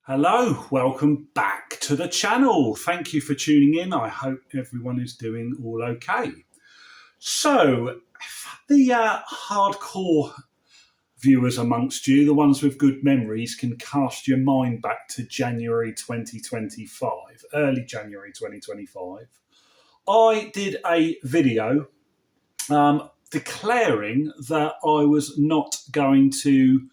Hello, welcome back to the channel. Thank you for tuning in. I hope everyone is doing all okay. So, the hardcore viewers amongst you, the ones with good memories, can cast your mind back to January 2025, early January 2025. I did a video declaring that I was not going to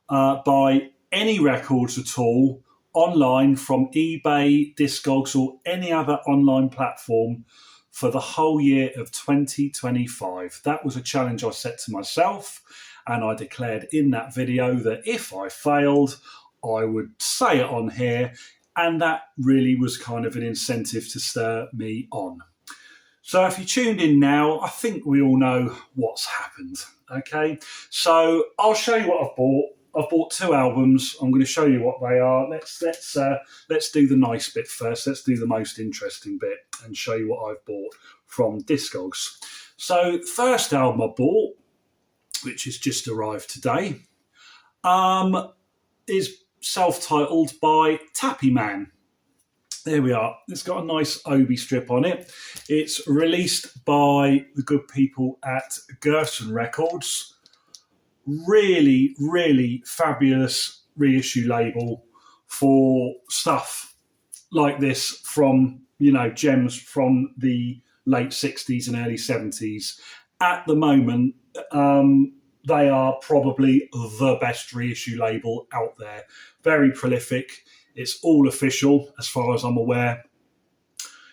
buy any records at all online from eBay, Discogs, or any other online platform for the whole year of 2025. That was a challenge I set to myself, and I declared in that video that if I failed, I would say it on here, and that really was kind of an incentive to stir me on. So if you tuned in now, I think we all know what's happened. Okay, so I'll show you what I've bought. I've bought two albums. I'm going to show you what they are. Let's do the nice bit first. Let's do the most interesting bit and show you what I've bought from Discogs. So first album I bought, which has just arrived today, is self-titled by Tappy Man. There we are. It's got a nice Obi strip on it. It's released by the good people at Gerson Records. Really, really fabulous reissue label for stuff like this from, gems from the late 60s and early 70s. At the moment, they are probably the best reissue label out there. Very prolific. It's all official, as far as I'm aware.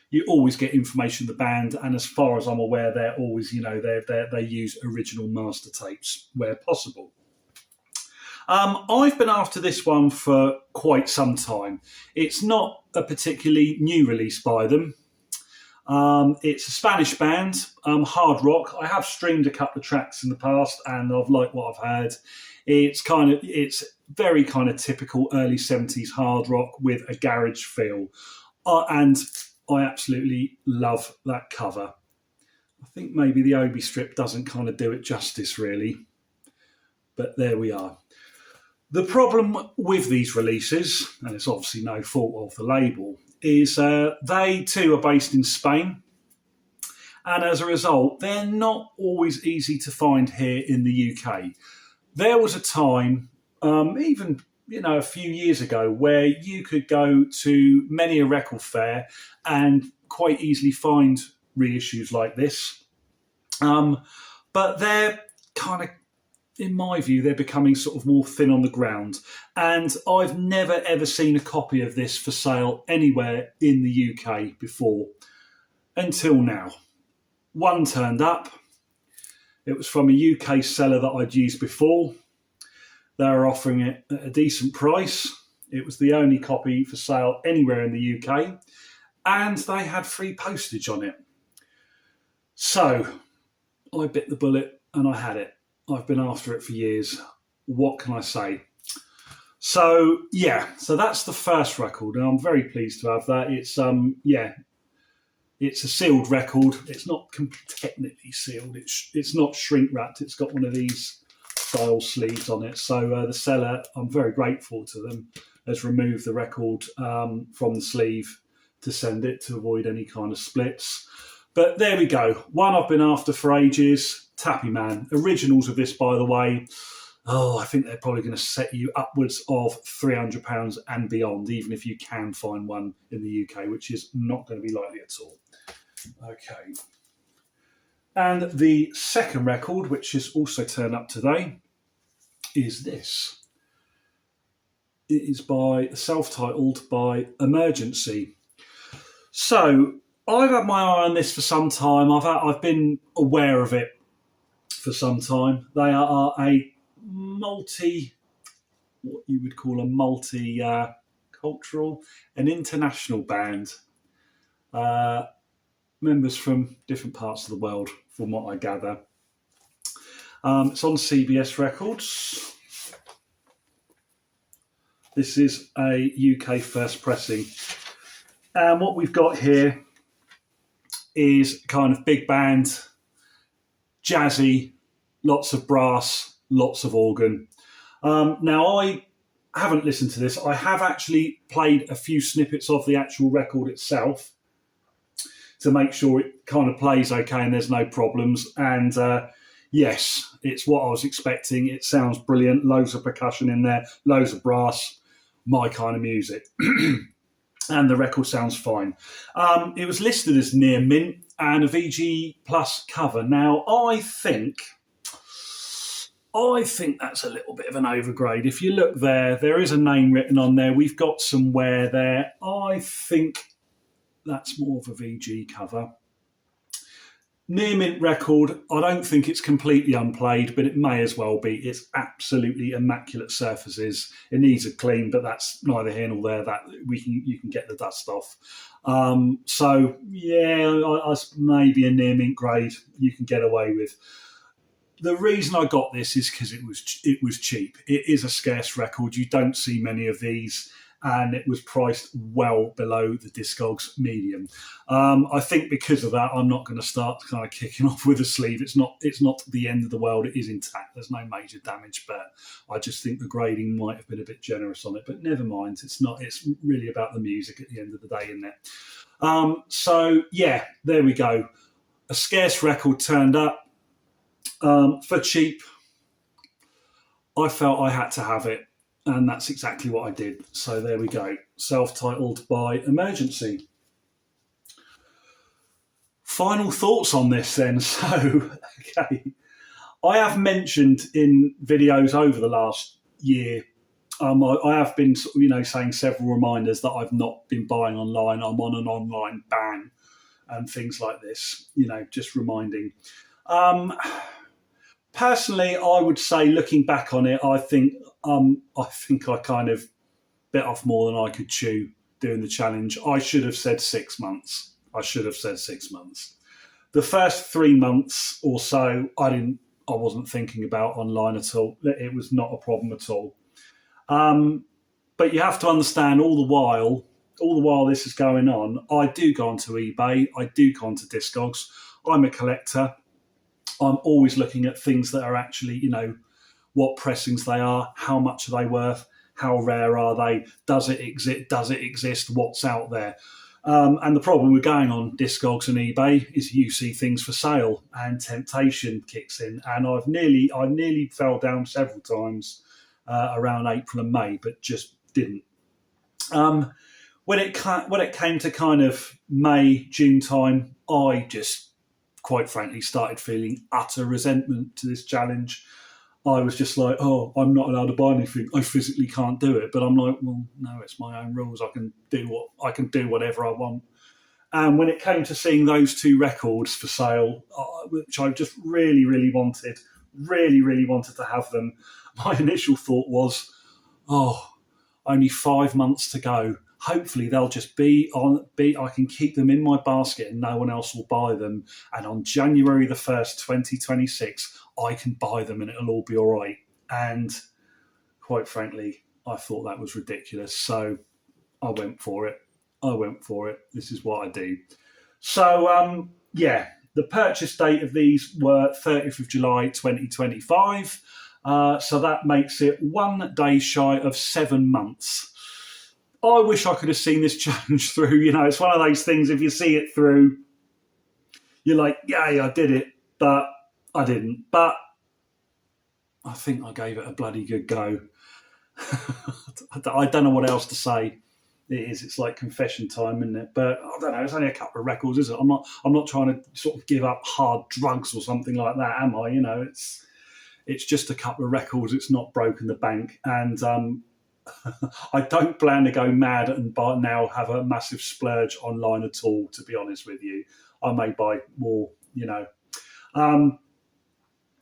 You always get information of the band, and as far as I'm aware, they're always, they use original master tapes where possible. I've been after this one for quite some time. It's not a particularly new release by them. It's a Spanish band, hard rock. I have streamed a couple of tracks in the past, and I've liked what I've heard. It's very kind of typical early 70s hard rock with a garage feel, and I absolutely love that cover. I think maybe the Obi strip doesn't kind of do it justice, really. But there we are. The problem with these releases, and it's obviously no fault of the label, is they too are based in Spain. And as a result, they're not always easy to find here in the UK. There was a time, even a few years ago, where you could go to many a record fair and quite easily find reissues like this. But they're kind of, in my view, they're becoming sort of more thin on the ground. And I've never, ever seen a copy of this for sale anywhere in the UK before, until now. One turned up. It was from a UK seller that I'd used before. They were offering it at a decent price. It was the only copy for sale anywhere in the UK, and they had free postage on it. So I bit the bullet and I had it. I've been after it for years. What can I say? So that's the first record, and I'm very pleased to have that. It's a sealed record. It's not technically sealed. It's not shrink wrapped. It's got one of these style sleeves on it. So the seller, I'm very grateful to them, has removed the record from the sleeve to send it to avoid any kind of splits. But there we go. One I've been after for ages, Tappy Man. Originals of this, by the way, I think they're probably going to set you upwards of £300 and beyond, even if you can find one in the UK, which is not going to be likely at all. Okay. And the second record, which has also turned up today, is this. It is self-titled by Emergency. So I've had my eye on this for some time. I've been aware of it for some time. They are a what you would call a multi-cultural and international band. Members from different parts of the world, from what I gather. It's on CBS Records. This is a UK first pressing. And what we've got here is kind of big band, jazzy, lots of brass, lots of organ. Now, I haven't listened to this. I have actually played a few snippets of the actual record itself to make sure it kind of plays okay and there's no problems. And yes, it's what I was expecting. It sounds brilliant. Loads of percussion in there, loads of brass, my kind of music. And the record sounds fine. It was listed as near mint and a VG Plus cover. Now, I think that's a little bit of an overgrade. If you look there, there is a name written on there. We've got some wear there. I think that's more of a VG cover. Near mint record, I don't think it's completely unplayed, but it may as well be. It's absolutely immaculate surfaces. It needs a clean, but that's neither here nor there. That you can get the dust off. So yeah, I maybe a near mint grade you can get away with. The reason I got this is because it was cheap. It is a scarce record. You don't see many of these, and it was priced well below the Discogs medium. I think because of that, I'm not going to start kind of kicking off with a sleeve. It's not the end of the world. It is intact. There's no major damage, but I just think the grading might have been a bit generous on it. But never mind. It's not. It's really about the music at the end of the day, isn't it? So yeah, there we go. A scarce record turned up. For cheap, I felt I had to have it, and that's exactly what I did. So there we go. Self-titled by Emergency. Final thoughts on this then. So, okay. I have mentioned in videos over the last year, I have been, saying several reminders that I've not been buying online. I'm on an online ban and things like this, just reminding. Personally, I would say, looking back on it, I think I kind of bit off more than I could chew doing the challenge. I should have said 6 months. The first 3 months or so, I wasn't thinking about online at all. It was not a problem at all. But you have to understand, all the while this is going on, I do go onto eBay. I do go onto Discogs. I'm a collector. I'm always looking at things that are actually, what pressings they are, how much are they worth, how rare are they, does it exist, what's out there. And the problem with going on Discogs and eBay is you see things for sale and temptation kicks in. And I nearly fell down several times around April and May, but just didn't. When it came to kind of May, June time, I just, quite frankly, started feeling utter resentment to this challenge. I was just like, oh, I'm not allowed to buy anything. I physically can't do it. But I'm like, well, no, it's my own rules. I can do whatever I want. And when it came to seeing those two records for sale, which I just really, really wanted to have them, my initial thought was, oh, only 5 months to go. Hopefully they'll just be I can keep them in my basket and no one else will buy them. And on January the 1st, 2026, I can buy them and it'll all be all right. And quite frankly, I thought that was ridiculous. So I went for it. This is what I do. So, the purchase date of these were 30th of July, 2025. So that makes it 1 day shy of 7 months. I wish I could have seen this challenge through. It's one of those things, if you see it through, you're like, yay, I did it, but I didn't. But I think I gave it a bloody good go. I don't know what else to say. It's like confession time, isn't it? But I don't know, it's only a couple of records, is it? I'm not trying to sort of give up hard drugs or something like that, am I? It's just a couple of records. It's not broken the bank. And I don't plan to go mad and now have a massive splurge online at all, to be honest with you. I may buy more,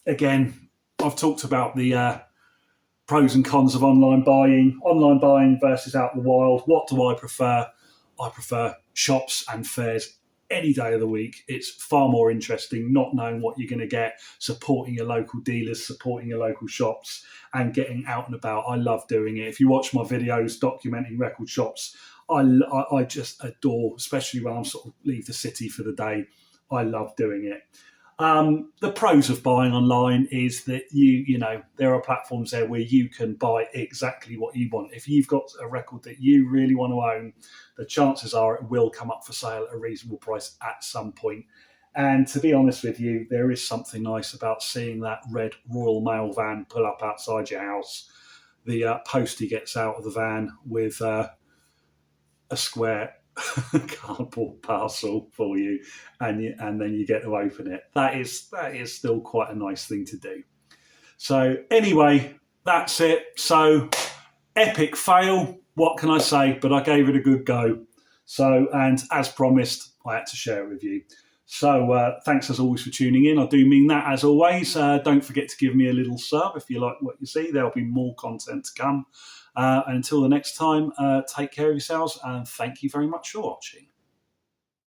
Again, I've talked about the pros and cons of online buying versus out in the wild. What do I prefer? I prefer shops and fairs any day of the week. It's far more interesting not knowing what you're going to get, supporting your local dealers, supporting your local shops, and getting out and about. I love doing it. If you watch my videos documenting record shops, I just adore, especially when I sort of leave the city for the day. I love doing it. The pros of buying online is that there are platforms there where you can buy exactly what you want. If you've got a record that you really want to own, the chances are it will come up for sale at a reasonable price at some point. And to be honest with you, there is something nice about seeing that red Royal Mail van pull up outside your house. The postie gets out of the van with a square cardboard parcel for you, and then you get to open it. That is still quite a nice thing to do. So anyway, that's it. So epic fail. What can I say? But I gave it a good go. So, and as promised, I had to share it with you. So thanks as always for tuning in. I do mean that as always. Don't forget to give me a little sub if you like what you see. There'll be more content to come. Until the next time, take care of yourselves and thank you very much for watching.